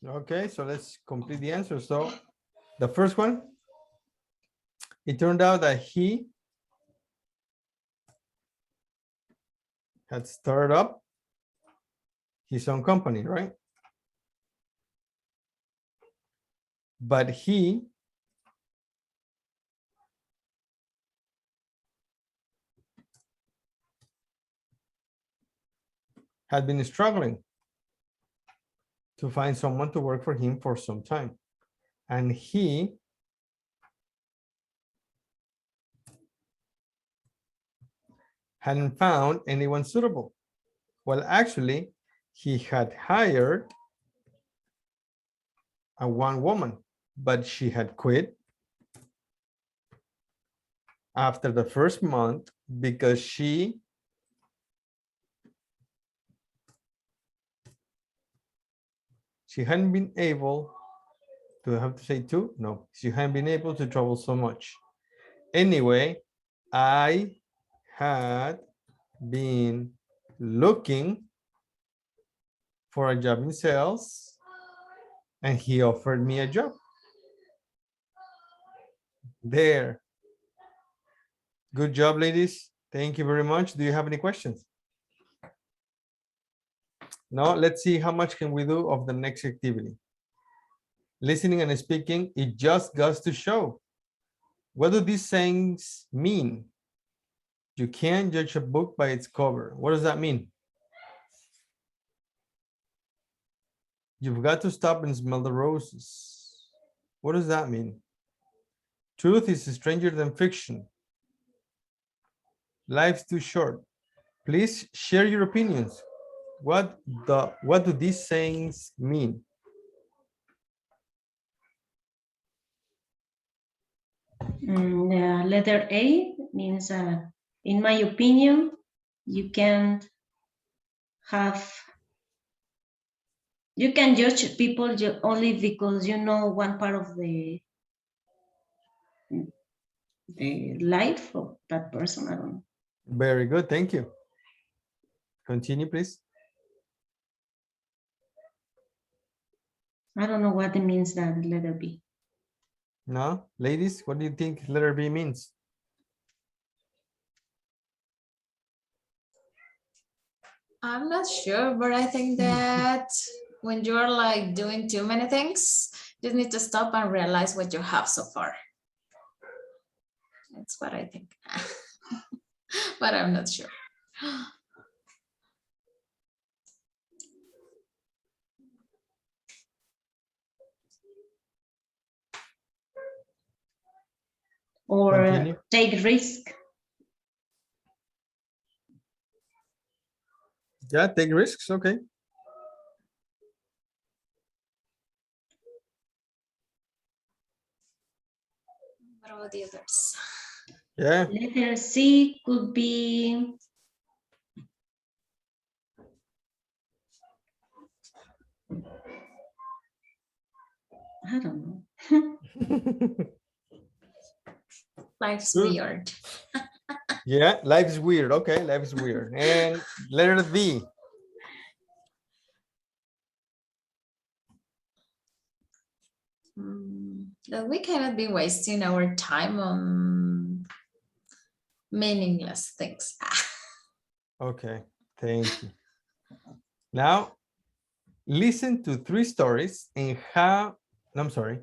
Okay, so let's complete the answer. So the first one, it turned out that he had started up his own company, right? But he had been struggling to find someone to work for him for some time. And he hadn't found anyone suitable. Well, actually, he had hired a one woman, but she had quit after the first month because she hadn't been able to, have to say two? No, she hadn't been able to travel so much. Anyway, I had been looking for a job in sales and he offered me a job. There. Good job, ladies. Thank you very much. Do you have any questions? No, let's see how much can we do of the next activity. Listening and speaking, it just goes to show. What do these sayings mean? You can't judge a book by its cover. What does that mean? You've got to stop and smell the roses. What does that mean? Truth is stranger than fiction. Life's too short. Please share your opinions. What do these sayings mean? The letter A means, in my opinion, you can judge people only because you know one part of the life of that person. I don't know. Very good. Thank you. Continue, please. I don't know what it means that letter B. No? Ladies, what do you think letter B means? I'm not sure, but I think that when you're like doing too many things, you need to stop and realize what you have so far. That's what I think. But I'm not sure. Or Continue. take risk. Yeah, take risks. Okay. What about the others? Yeah. Letter C could be I don't know. Life's Good. weird. Yeah, life is weird. Okay, life is weird. And letter D. That we cannot be wasting our time on meaningless things. Okay, thank you. Now, listen to 3 stories and how, I'm sorry.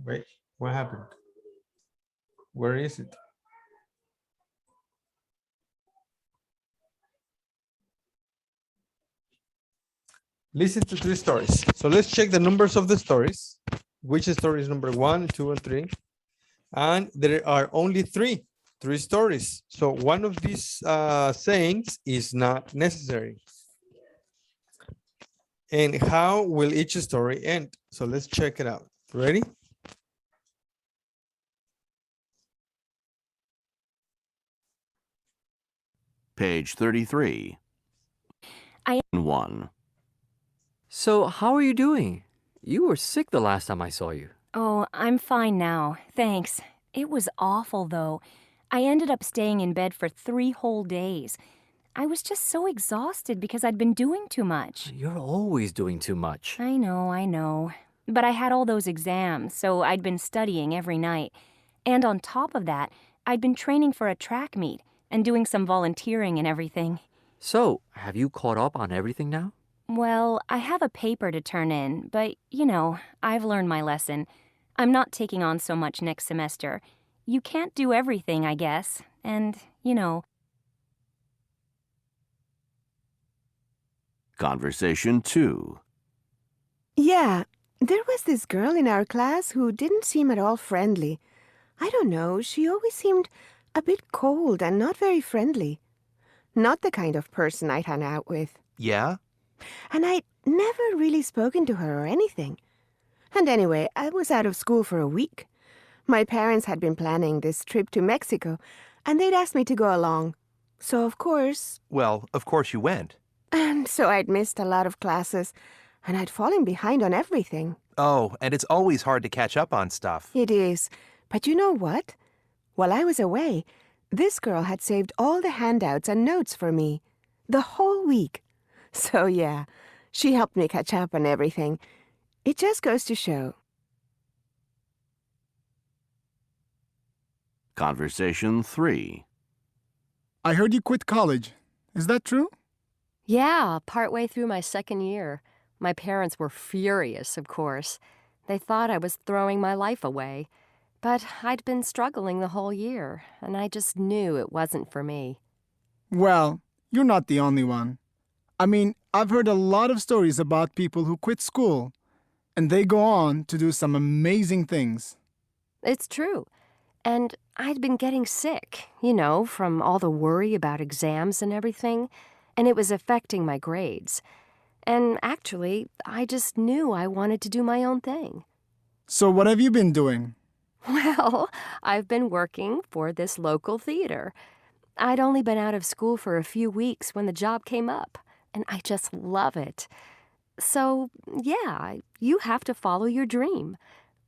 Wait, what happened? Where is it? Listen to 3 stories. So let's check the numbers of the stories. Which story is number 1, 2, and 3? And there are only 3 stories. So one of these sayings is not necessary. And how will each story end? So let's check it out. Ready? Page 33. I- 1. So, how are you doing? You were sick the last time I saw you. Oh, I'm fine now, thanks. It was awful, though. I ended up staying in bed for 3 whole days. I was just so exhausted because I'd been doing too much. You're always doing too much. I know. But I had all those exams, so I'd been studying every night. And on top of that, I'd been training for a track meet and doing some volunteering and everything. So, have you caught up on everything now? Well, I have a paper to turn in, but, I've learned my lesson. I'm not taking on so much next semester. You can't do everything, I guess. And, Conversation 2. Yeah, there was this girl in our class who didn't seem at all friendly. I don't know, she always seemed a bit cold and not very friendly. Not the kind of person I'd hang out with. Yeah? And I'd never really spoken to her or anything. And anyway, I was out of school for a week. My parents had been planning this trip to Mexico, and they'd asked me to go along. So, of course... Well, of course you went. And so I'd missed a lot of classes, and I'd fallen behind on everything. Oh, and it's always hard to catch up on stuff. It is. But you know what? While I was away, this girl had saved all the handouts and notes for me. The whole week. So yeah, she helped me catch up on everything. It just goes to show. Conversation 3. I heard you quit college. Is that true? Yeah, partway through my second year. My parents were furious, of course. They thought I was throwing my life away. But I'd been struggling the whole year, and I just knew it wasn't for me. Well, you're not the only one. I mean, I've heard a lot of stories about people who quit school, and they go on to do some amazing things. It's true. And I'd been getting sick, from all the worry about exams and everything, and it was affecting my grades. And actually, I just knew I wanted to do my own thing. So what have you been doing? Well, I've been working for this local theater. I'd only been out of school for a few weeks when the job came up, and I just love it. So, yeah, you have to follow your dream.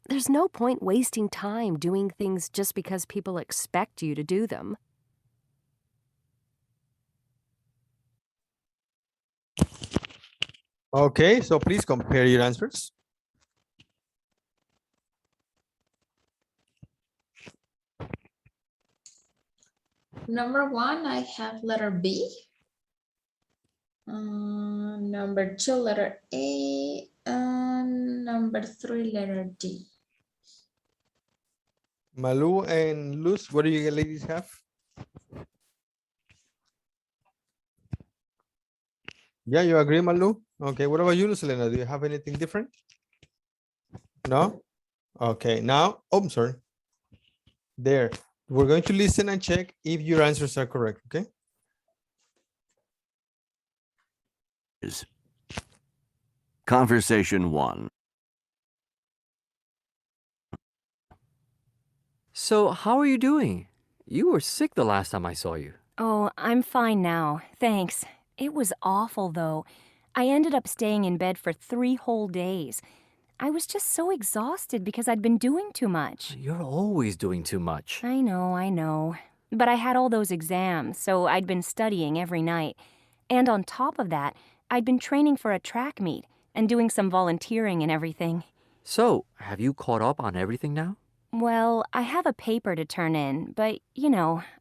There's no point wasting time doing things just because people expect you to do them. Okay, so please compare your answers. Number 1, I have letter B. Number 2, letter A. And number 3, letter D. Malu and Luz, what do you ladies have? Yeah, you agree, Malu? Okay, what about you, Selena? Do you have anything different? No? Okay, now, oh, I'm sorry. There, we're going to listen and check if your answers are correct, okay? Conversation 1. So, how are you doing? You were sick the last time I saw you. Oh, I'm fine now, thanks. It was awful, though. I ended up staying in bed for 3 whole days. I was just so exhausted because I'd been doing too much. You're always doing too much. I know. But I had all those exams, so I'd been studying every night. And on top of that, I'd been training for a track meet and doing some volunteering and everything. So, have you caught up on everything now? Well, I have a paper to turn in, but,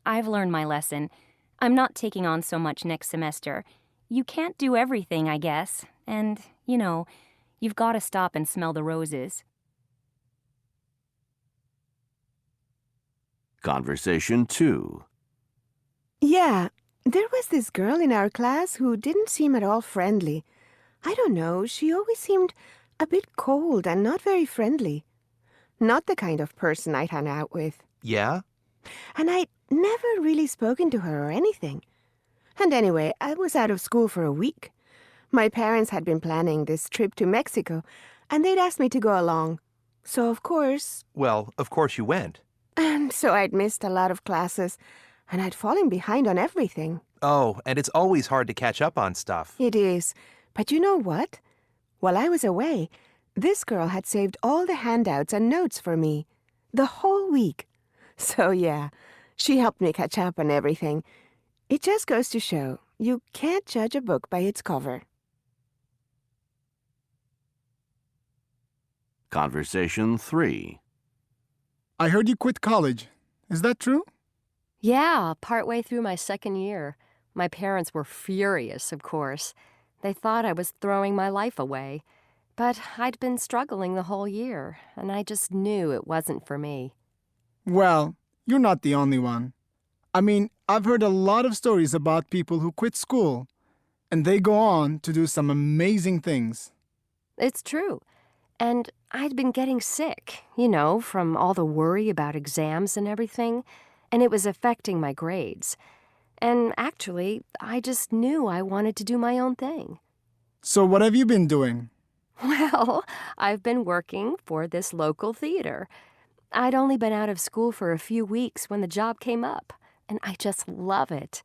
I've learned my lesson. I'm not taking on so much next semester. You can't do everything, I guess. And, you've got to stop and smell the roses. Conversation 2. Yeah, there was this girl in our class who didn't seem at all friendly. I don't know, she always seemed a bit cold and not very friendly. Not the kind of person I'd hang out with. Yeah? And I'd never really spoken to her or anything. And anyway, I was out of school for a week. My parents had been planning this trip to Mexico, and they'd asked me to go along. So, of course... Well, of course you went. And so I'd missed a lot of classes, and I'd fallen behind on everything. Oh, and it's always hard to catch up on stuff. It is. But you know what? While I was away, this girl had saved all the handouts and notes for me. The whole week. So yeah, she helped me catch up on everything. It just goes to show, you can't judge a book by its cover. Conversation 3. I heard you quit college. Is that true? Yeah, partway through my second year. My parents were furious, of course. They thought I was throwing my life away. But I'd been struggling the whole year, and I just knew it wasn't for me. Well, you're not the only one. I mean, I've heard a lot of stories about people who quit school, and they go on to do some amazing things. It's true. And I'd been getting sick, from all the worry about exams and everything, and it was affecting my grades. And actually, I just knew I wanted to do my own thing. So what have you been doing? Well, I've been working for this local theater. I'd only been out of school for a few weeks when the job came up, and I just love it.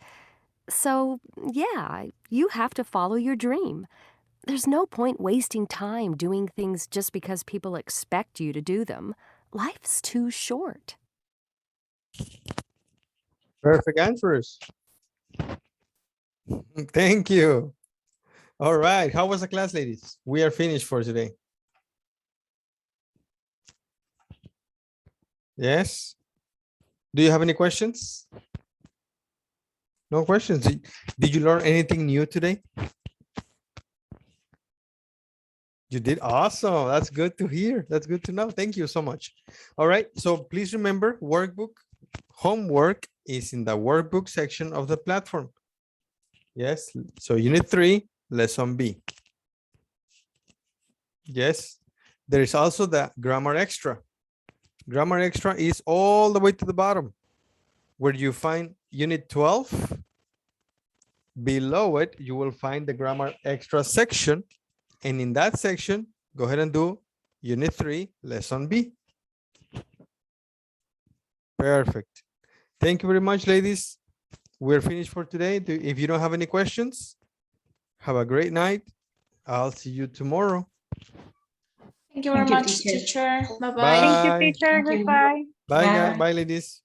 So, yeah, you have to follow your dream. There's no point wasting time doing things just because people expect you to do them. Life's too short. Perfect answers. Thank you. All right. How was the class, ladies? We are finished for today. Yes. Do you have any questions? No questions. Did you learn anything new today? You did? Awesome. That's good to hear. That's good to know. Thank you so much. All right. So please remember, homework is in the workbook section of the platform. Yes. So unit 3, lesson B. Yes. There is also the grammar extra. Grammar extra is all the way to the bottom where you find unit 12. Below it, you will find the grammar extra section. And in that section, go ahead and do unit 3, lesson B. Perfect. Thank you very much, ladies. We're finished for today. If you don't have any questions, have a great night. I'll see you tomorrow. Thank you very much, teacher. Bye-bye. Bye. Thank you, teacher. Thank you. Goodbye. Bye, Bye. guys. Bye, ladies.